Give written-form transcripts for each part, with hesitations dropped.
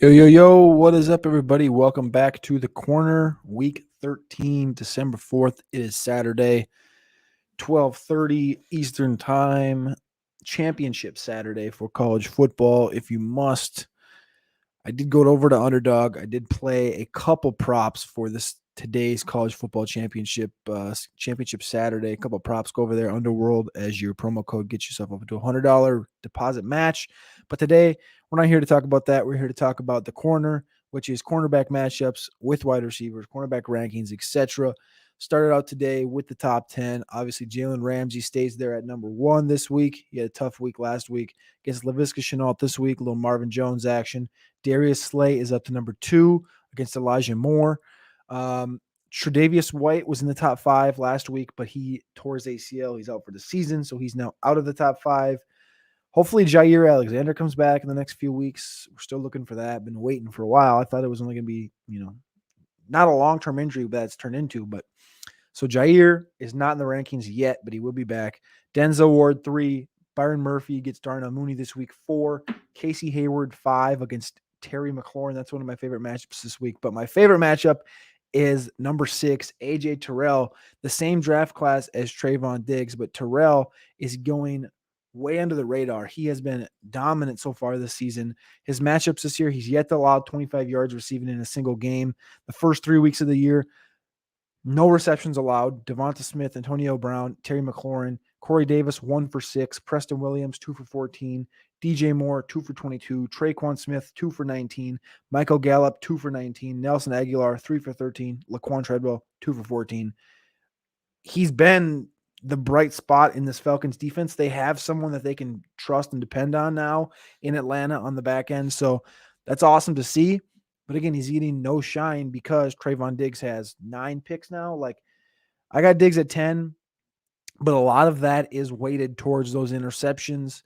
Yo, what is up, everybody? Welcome back to the Corner, Week 13, December 4th. It is Saturday, 12:30 Eastern Time, championship Saturday for college football. If you must, I did go over to Underdog. I did play a couple props for today's college football championship Saturday. A couple props. Go over there, Underworld, as your promo code gets yourself up to a $100 deposit match. But today, we're not here to talk about that. We're here to talk about the corner, which is cornerback matchups with wide receivers, cornerback rankings, etc. Started out today with the top 10. Obviously, Jalen Ramsey stays there at number 1 this week. He had a tough week last week against Laviska Shenault this week. A little Marvin Jones action. Darius Slay is up to number 2 against Elijah Moore. Tre'Davious White was in the top 5 last week, but he tore his ACL. He's out for the season, so he's now out of the top 5. Hopefully, Jair Alexander comes back in the next few weeks. We're still looking for that. Been waiting for a while. I thought it was only going to be, not a long-term injury that it's turned into. But so Jair is not in the rankings yet, but he will be back. Denzel Ward 3. Byron Murphy gets Darnell Mooney this week 4. Casey Hayward 5 against Terry McLaurin. That's one of my favorite matchups this week. But my favorite matchup is number 6, A.J. Tyrell, the same draft class as Trayvon Diggs, but Tyrell is going way under the radar. He has been dominant so far this season. His matchups this year, he's yet to allow 25 yards receiving in a single game. The first 3 weeks of the year, no receptions allowed. Devonta Smith, Antonio Brown, Terry McLaurin, Corey Davis, 1 for 6. Preston Williams, 2 for 14. DJ Moore, 2 for 22. Traquan Smith, 2 for 19. Michael Gallup, 2 for 19. Nelson Aguilar, 3 for 13. Laquan Treadwell, 2 for 14. He's been the bright spot in this Falcons defense. They have someone that they can trust and depend on now in Atlanta on the back end. So that's awesome to see. But again, he's getting no shine because Trayvon Diggs has 9 picks now. Like, I got Diggs at 10, but a lot of that is weighted towards those interceptions.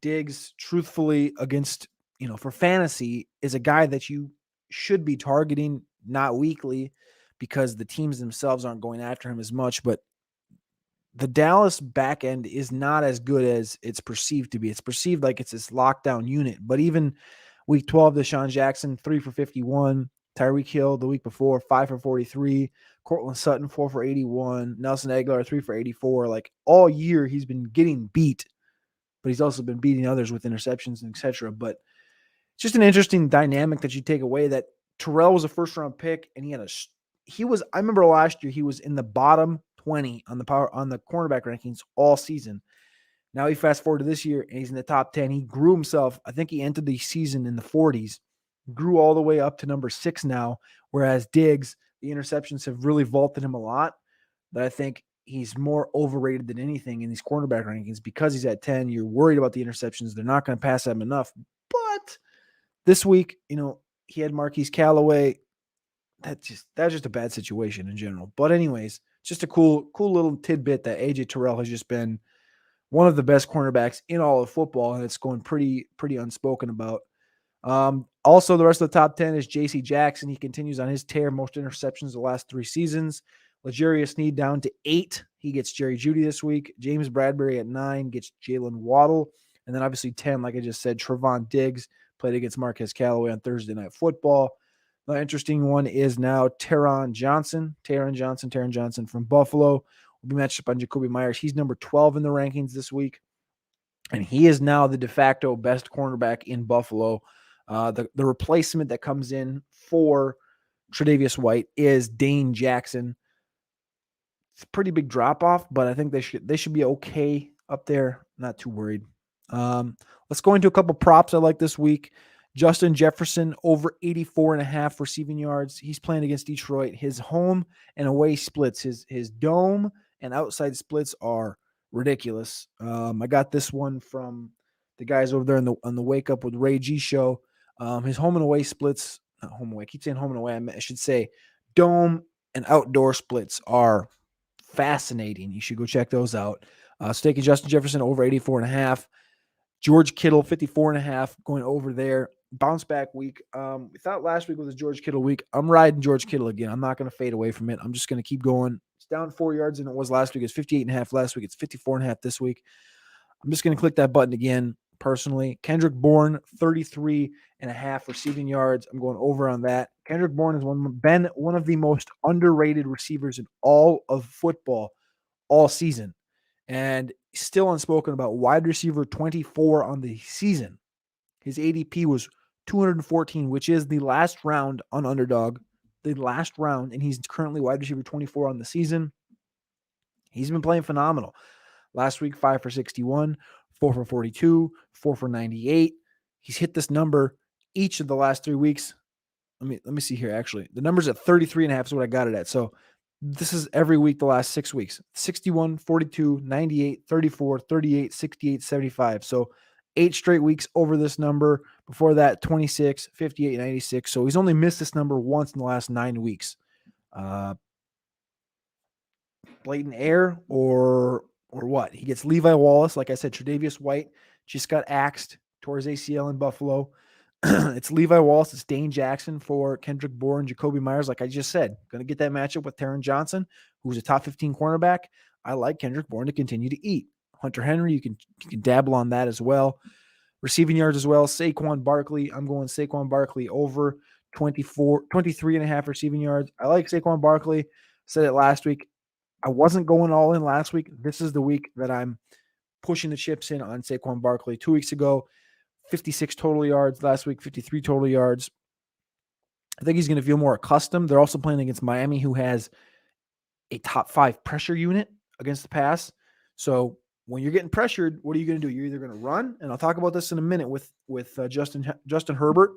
Diggs, truthfully, against, for fantasy, is a guy that you should be targeting, not weekly, because the teams themselves aren't going after him as much. But the Dallas back end is not as good as it's perceived to be. It's perceived like it's this lockdown unit. But even week 12, Deshaun Jackson, 3 for 51. Tyreek Hill the week before, 5 for 43. Cortland Sutton, 4 for 81. Nelson Aguilar, 3 for 84. Like, all year he's been getting beat, but he's also been beating others with interceptions and etc. But it's just an interesting dynamic that you take away that Tyrell was a first-round pick, and I remember last year he was in the bottom 20 on the cornerback rankings all season. Now he fast forward to this year, and he's in the top 10. He grew himself. I think he entered the season in the 40s, grew all the way up to number 6 now, whereas Diggs, the interceptions have really vaulted him a lot. But I think he's more overrated than anything in these cornerback rankings because he's at 10. You're worried about the interceptions. They're not going to pass him enough. But this week, he had Marquise Callaway. That's just a bad situation in general. But anyways, just a cool little tidbit that A.J. Tyrell has just been one of the best cornerbacks in all of football, and it's going pretty unspoken about. Also, the rest of the top 10 is J.C. Jackson. He continues on his tear, most interceptions the last 3 seasons. L'Jarius Sneed down to 8. He gets Jerry Jeudy this week. James Bradbury at 9 gets Jalen Waddle. And then obviously 10, like I just said, Trevon Diggs played against Marquez Callaway on Thursday Night Football. The interesting one is now Taron Johnson from Buffalo. Will be matched up on Jacoby Myers. He's number 12 in the rankings this week. And he is now the de facto best cornerback in Buffalo. The replacement that comes in for Tre'Davious White is Dane Jackson. It's a pretty big drop-off, but I think they should be okay up there. Not too worried. Let's go into a couple props I like this week. Justin Jefferson, over 84.5 receiving yards. He's playing against Detroit. His home and away splits, his dome and outside splits are ridiculous. I got this one from the guys over there on the Wake Up with Ray G show. His home and away splits, not home and away. I keep saying home and away. I should say dome and outdoor splits are fascinating. You should go check those out. So taking Justin Jefferson over 84.5. George Kittle, 54.5, going over there. Bounce back week. We thought last week was a George Kittle week. I'm riding George Kittle again. I'm not going to fade away from it. I'm just going to keep going. It's down 4 yards than it was last week. It's 58.5 last week. It's 54.5 this week. I'm just going to click that button again. personally. Kendrick Bourne, 33.5 receiving yards. I'm going over on that. Kendrick Bourne has been one of the most underrated receivers in all of football all season, and still unspoken about wide receiver 24 on the season. His ADP was 214, which is the last round on Underdog, the last round, and he's currently wide receiver 24 on the season. He's been playing phenomenal. Last week, 5 for 61, 4 for 42, 4 for 98. He's hit this number each of the last 3 weeks. Let me see here, actually. The number's at 33.5 is what I got it at. So this is every week the last 6 weeks. 61, 42, 98, 34, 38, 68, 75. So 8 straight weeks over this number. Before that, 26, 58, 96. So he's only missed this number once in the last 9 weeks. Blatant error or what? He gets Levi Wallace. Like I said, Tre'Davious White just got axed, tore his ACL in Buffalo. It's Levi Wallace. It's Dane Jackson for Kendrick Bourne, Jacoby Myers. Like I just said, going to get that matchup with Taron Johnson, who's a top 15 cornerback. I like Kendrick Bourne to continue to eat. Hunter Henry, you can dabble on that as well. Receiving yards as well. Saquon Barkley. I'm going Saquon Barkley over 23.5 receiving yards. I like Saquon Barkley. Said it last week. I wasn't going all in last week. This is the week that I'm pushing the chips in on Saquon Barkley. 2 weeks ago, 56 total yards. Last week, 53 total yards. I think he's going to feel more accustomed. They're also playing against Miami, who has a top 5 pressure unit against the pass. So when you're getting pressured, what are you going to do? You're either going to run, and I'll talk about this in a minute with Justin Herbert.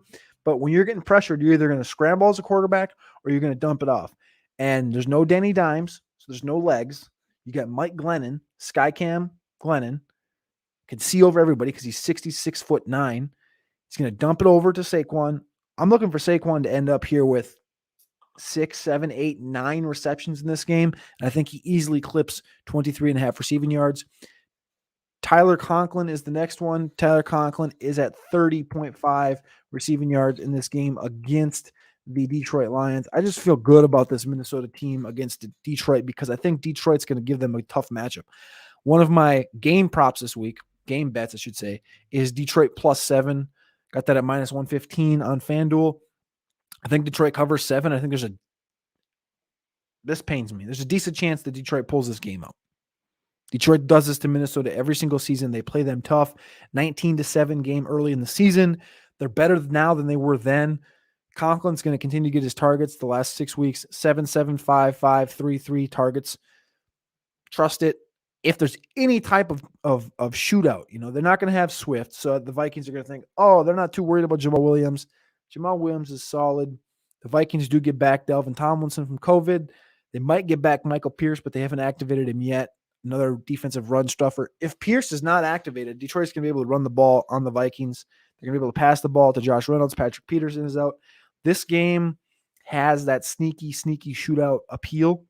But when you're getting pressured, you're either going to scramble as a quarterback or you're going to dump it off. And there's no Danny Dimes, so there's no legs. You got Mike Glennon, Skycam Glennon, can see over everybody because he's 66'9". He's going to dump it over to Saquon. I'm looking for Saquon to end up here with 6, 7, 8, 9 receptions in this game. And I think he easily clips 23.5 receiving yards. Tyler Conklin is the next one. Tyler Conklin is at 30.5 receiving yards in this game against the Detroit Lions. I just feel good about this Minnesota team against Detroit because I think Detroit's going to give them a tough matchup. One of my game props this week, game bets I should say, is Detroit +7. Got that at -115 on FanDuel. I think Detroit covers 7. I think this pains me. There's a decent chance that Detroit pulls this game out. Detroit does this to Minnesota every single season. They play them tough. 19-7 game early in the season. They're better now than they were then. Conklin's going to continue to get his targets the last 6 weeks. 7, 7, 5, 5, 3, 3 targets. Trust it. If there's any type of shootout, they're not going to have Swift. So the Vikings are going to think, oh, they're not too worried about Jamal Williams. Jamal Williams is solid. The Vikings do get back Delvin Tomlinson from COVID. They might get back Michael Pierce, but they haven't activated him yet. Another defensive run stuffer. If Pierce is not activated, Detroit's going to be able to run the ball on the Vikings. They're going to be able to pass the ball to Josh Reynolds. Patrick Peterson is out. This game has that sneaky shootout appeal.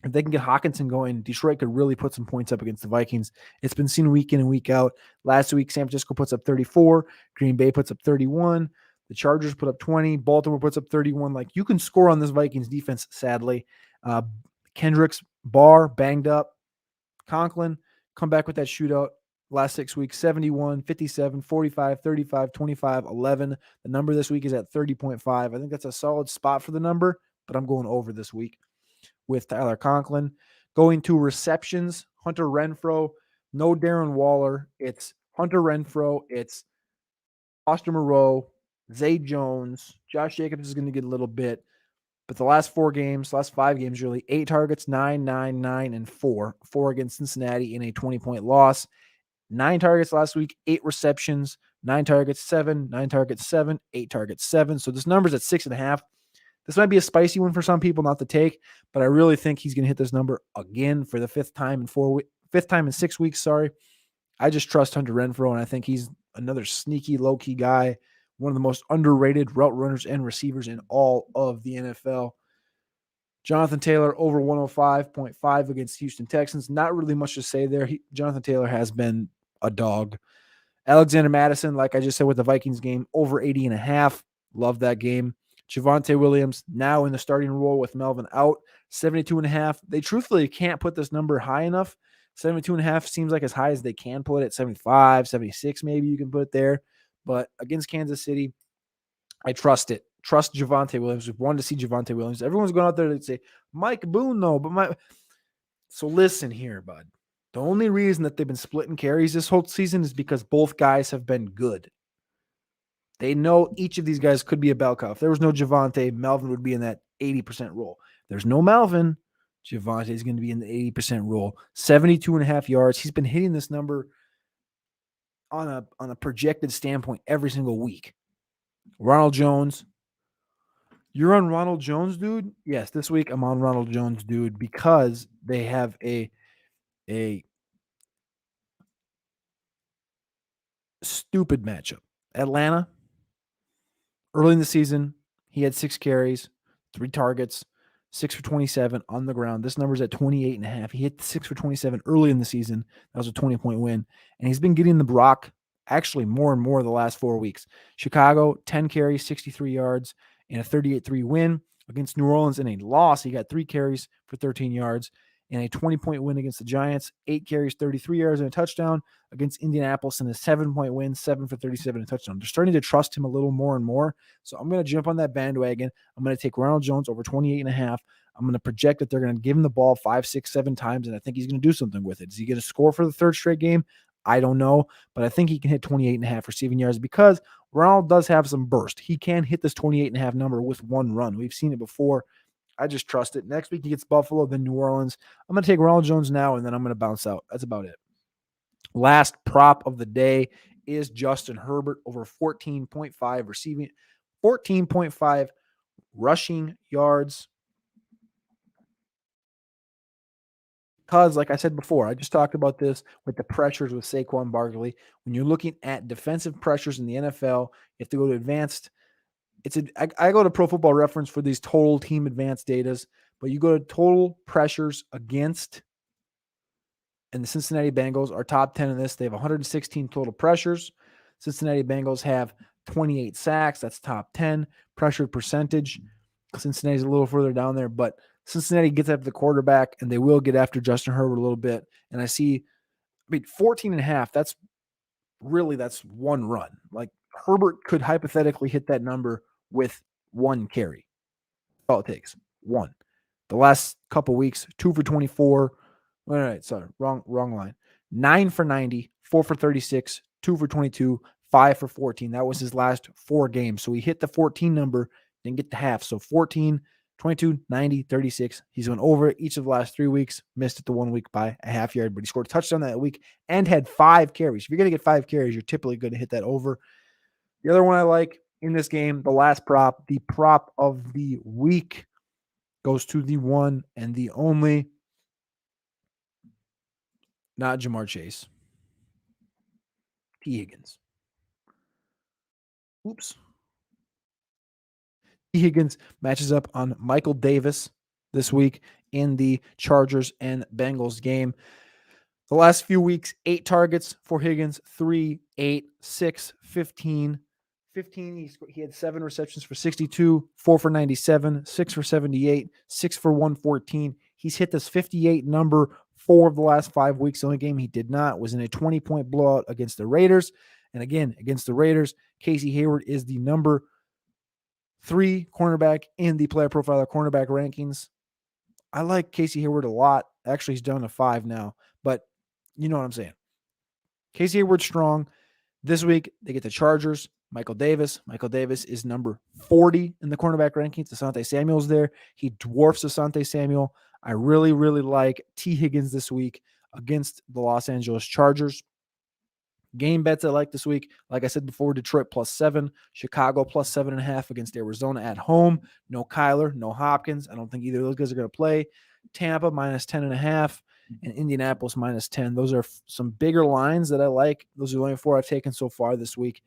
If they can get Hawkinson going, Detroit could really put some points up against the Vikings. It's been seen week in and week out. Last week, San Francisco puts up 34. Green Bay puts up 31. The Chargers put up 20. Baltimore puts up 31. Like, you can score on this Vikings defense, sadly. Kendricks, Barr, banged up. Conklin, come back with that shootout. Last 6 weeks, 71, 57, 45, 35, 25, 11. The number this week is at 30.5. I think that's a solid spot for the number, but I'm going over this week with Tyler Conklin. Going to receptions, Hunter Renfrow. No Darren Waller. It's Hunter Renfrow. It's Foster Moreau, Zay Jones. Josh Jacobs is going to get a little bit. But the last 5 games really, 8 targets, 9, 9, 9, and 4. 4 against Cincinnati in a 20-point loss. 9 targets last week, 8 receptions, 9 targets, 7, 9 targets, 7, 8 targets, 7. So this number's at 6.5. This might be a spicy one for some people not to take, but I really think he's going to hit this number again for the 5th time in 6 weeks. Sorry. I just trust Hunter Renfrow, and I think he's another sneaky, low-key guy. One of the most underrated route runners and receivers in all of the NFL. Jonathan Taylor over 105.5 against Houston Texans. Not really much to say there. Jonathan Taylor has been a dog. Alexander Mattison, like I just said with the Vikings game, over 80.5. Love that game. Javonte Williams now in the starting role with Melvin out, 72.5. They truthfully can't put this number high enough 72.5 seems like as high as they can put it. 75, 76 maybe you can put it there. But against Kansas City, I trust it. Trust Javonte Williams. We've wanted to see Javonte Williams. Everyone's going out there to say, Mike Boone, though. So listen here, bud. The only reason that they've been splitting carries this whole season is because both guys have been good. They know each of these guys could be a bell cow. If there was no Javonte, Melvin would be in that 80% role. There's no Melvin. Javonte is going to be in the 80% role. 72.5 yards. He's been hitting this number on a projected standpoint every single week. Ronald Jones. You're on Ronald Jones, dude? Yes, this week I'm on Ronald Jones, dude, because they have a stupid matchup. Atlanta, early in the season, he had 6 carries, 3 targets, 6 for 27 on the ground. This number's at 28.5. He hit 6 for 27 early in the season. That was a 20-point win. And he's been getting the rock actually more and more the last 4 weeks. Chicago, 10 carries, 63 yards, and a 38-3 win. Against New Orleans in a loss, he got 3 carries for 13 yards. In a 20-point win against the Giants, 8 carries, 33 yards, and a touchdown. Against Indianapolis in a 7-point win, 7 for 37 and a touchdown. They're starting to trust him a little more and more. So I'm going to jump on that bandwagon. I'm going to take Ronald Jones over 28.5. I'm going to project that they're going to give him the ball 5, 6, 7 times, and I think he's going to do something with it. Is he going to score for the 3rd straight game? I don't know, but I think he can hit 28.5 receiving yards because Ronald does have some burst. He can hit this 28.5 number with one run. We've seen it before. I just trust it. Next week he gets Buffalo, then New Orleans. I'm going to take Ronald Jones now, and then I'm going to bounce out. That's about it. Last prop of the day is Justin Herbert over 14.5 receiving, 14.5 rushing yards. Because, like I said before, I just talked about this with the pressures with Saquon Barkley. When you're looking at defensive pressures in the NFL, you have to go to advanced. I go to Pro Football Reference for these total team advanced datas, but you go to total pressures against, and the Cincinnati Bengals are top 10 in this. They have 116 total pressures. Cincinnati Bengals have 28 sacks. That's top 10. Pressure percentage. Cincinnati's a little further down there, but Cincinnati gets after the quarterback, and they will get after Justin Herbert a little bit. And I see, 14.5, that's one run. Like, Herbert could hypothetically hit that number with 1 carry. That's all it takes. 1. The last couple weeks, 2 for 24. All right, sorry, wrong line. 9 for 90, 4 for 36, 2 for 22, 5 for 14. That was his last 4 games. So he hit the 14 number, didn't get the half. So 14, 22, 90, 36. He's went over each of the last 3 weeks, missed it the 1 week by a half yard, but he scored a touchdown that week and had 5 carries. If you're going to get 5 carries, you're typically going to hit that over. The other one I like in this game, the last prop, the prop of the week, goes to the one and the only, not Jamar Chase, T. Higgins. Oops. T. Higgins matches up on Michael Davis this week in the Chargers and Bengals game. The last few weeks, 8 targets for Higgins, 3, 8, 6, 15. 15, he had 7 receptions for 62, 4 for 97, 6 for 78, 6 for 114. He's hit this 58 number 4 of the last 5 weeks. The only game he did not was in a 20-point blowout against the Raiders. And again, against the Raiders, Casey Hayward is the number 3 cornerback in the Player Profiler cornerback rankings. I like Casey Hayward a lot. Actually, he's down to 5 now, but you know what I'm saying. Casey Hayward's strong. This week, they get the Chargers. Michael Davis. Michael Davis is number 40 in the cornerback rankings. Asante Samuel's there. He dwarfs Asante Samuel. I really, really like T. Higgins this week against the Los Angeles Chargers. Game bets I like this week. Like I said before, Detroit +7, Chicago +7.5 against Arizona at home. No Kyler, no Hopkins. I don't think either of those guys are going to play. Tampa -10.5 and Indianapolis -10. Those are some bigger lines that I like. Those are the only 4 I've taken so far this week.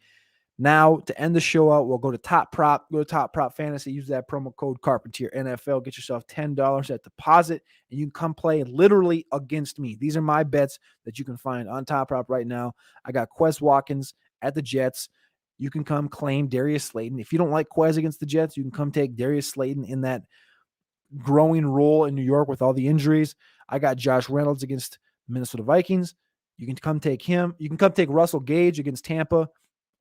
Now, to end the show out, we'll go to Top Prop. Go to Top Prop Fantasy. Use that promo code CarpentierNFL. Get yourself $10 at deposit, and you can come play literally against me. These are my bets that you can find on Top Prop right now. I got Quez Watkins at the Jets. You can come claim Darius Slayton. If you don't like Quez against the Jets, you can come take Darius Slayton in that growing role in New York with all the injuries. I got Josh Reynolds against Minnesota Vikings. You can come take him. You can come take Russell Gage against Tampa,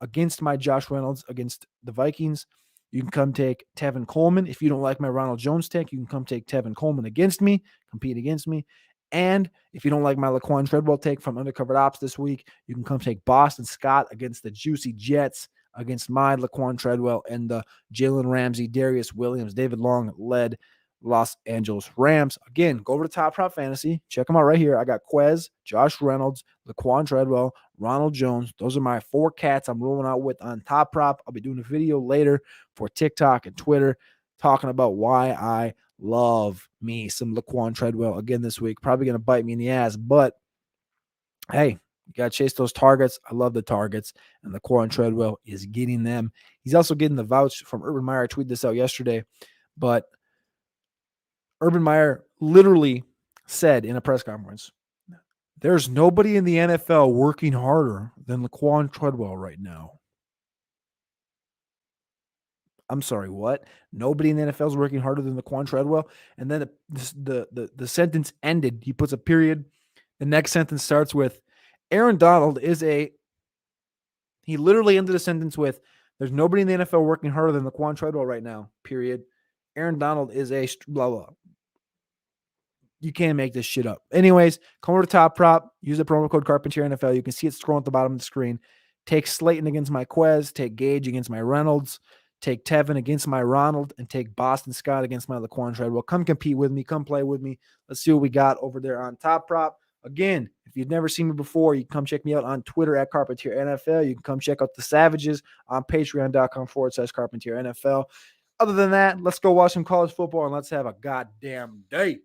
against my Josh Reynolds against the Vikings. You can come take Tevin Coleman. If you don't like my Ronald Jones take, you can come take Tevin Coleman against me, compete against me. And if you don't like my Laquan Treadwell take from Undercovered Ops this week, you can come take Boston Scott against the Juicy Jets, against my Laquan Treadwell and the Jalen Ramsey, Darius Williams, David Long led Los Angeles Rams. Again, go over to Top Prop Fantasy. Check them out right here. I got Quez, Josh Reynolds, Laquan Treadwell, Ronald Jones. Those are my 4 cats I'm rolling out with on Top Prop. I'll be doing a video later for TikTok and Twitter talking about why I love me some Laquan Treadwell again this week. Probably going to bite me in the ass, but hey, you got to chase those targets. I love the targets, and Laquan Treadwell is getting them. He's also getting the vouch from Urban Meyer. I tweeted this out yesterday, but Urban Meyer literally said in a press conference, there's nobody in the NFL working harder than Laquan Treadwell right now. I'm sorry, what? Nobody in the NFL is working harder than Laquan Treadwell. And then the sentence ended. He puts a period. The next sentence starts with, Aaron Donald is a, he literally ended the sentence with, there's nobody in the NFL working harder than Laquan Treadwell right now, period. Aaron Donald is a blah, blah. You can't make this shit up. Anyways, come over to Top Prop. Use the promo code CarpentierNFL. You can see it scrolling at the bottom of the screen. Take Slayton against my Quez. Take Gage against my Reynolds. Take Tevin against my Ronald. And take Boston Scott against my Laquan Treadwell. Come compete with me. Come play with me. Let's see what we got over there on Top Prop. Again, if you've never seen me before, you can come check me out on Twitter at CarpentierNFL. You can come check out the Savages on patreon.com/CarpentierNFL. Other than that, let's go watch some college football and let's have a goddamn day.